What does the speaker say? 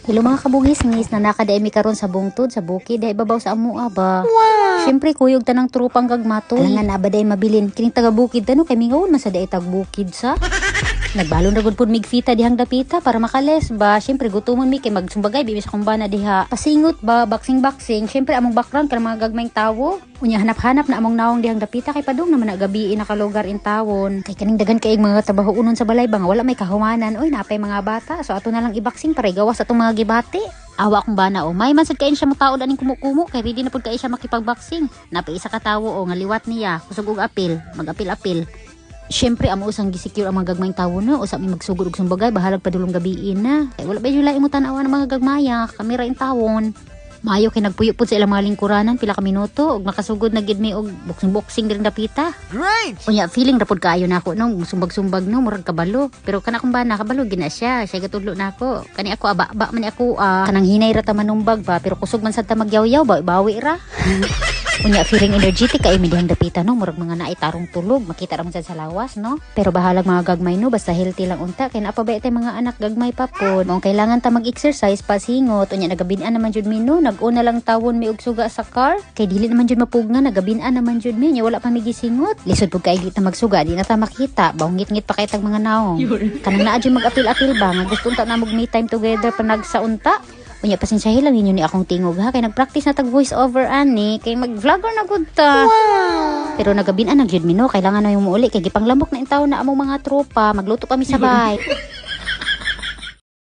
Hello mga kabugis-ngis na nakadaimi karon sa bungtod sa bukid dai babaw sa amua ba. Wow. Syempre kuyog tanang trupang gagmatoy. Alangan na ba day mabilin kining taga bukid tano kay mingawon man sa dai tag bukid sa. Nagbalon na gud pud migfita dihang dapita para makales ba. Syempre gutumon mi kay magsumbagay bibi sa kumbana diha. Pasingot ba baksing-baksing. Syempre among background kan mga gagmayng tawo. Unya hanap-hanap na among nawong dihang dapita kay padung naman na gabi nakalugar in tawon. Kay kaning dagan kay mga trabaho unon sa balay ba nga wala may kahumanan. Oy napay mga bata. So ato na lang ibaksing para gawas atong mga gibati. Awa akong bana o may man sad kain siya mutaod aning kumukumo kay ready na pud kay siya makipagboxing. Napay isa ka tawo o nga liwat niya kusog og apil, mag-apil-apil. Syempre amo usang gisecure ang mga gagmayng tawo no usa mi magsugod og sumbagay bahalag padulong gabiin na. Kay wala ba jud lain mo tan-awan ang mga gagmaya, kamera in tawon. Maayo kay nagpuyo pud sa ilang mga lingkuranan pila ka minuto ug makasugod na gid mi og boxing diri dapita. Great. Unya feeling ra pud kaayo nako no sumbag-sumbag no murag kabalo. Pero kana kung bana kabalo gina siya gatudlo nako. Kani ako aba man ako kanang hinay ra ta manumbag ba pero kusog man sad ta magyaw-yaw ba bawi ra. Unya feeling energetic kay mi dihang dapita no murag mga naay tarong tulog makita ra man sad sa lawas no. Pero bahalag mga gagmay no basta healthy lang unta kay naa pa ba tay mga anak gagmay pa pod. Mao kailangan ta mag-exercise pasingot unya nagabin-an naman jud mi no nag-una lang tawon mi og suga sa car kay dili naman jud mapugna nagabin-an naman jud mi nya wala pa mi gisingot. Lisod pud kay di ta magsuga di na ta makita bawngit-ngit pa kay tag mga naong. Kanang naa jud mag-apil-apil ba nga gusto unta na mag me time together panag sa unta. Unya pasensyahin lang ninyo ni akong tingog ha kay nagpractice na tag voice over ani kay mag-vlogger na gud ta. Wow. Pero nagabin-an na gyud mi no kailangan na yung muuli kay gipanglamok na intaw na among mga tropa magluto kami sabay.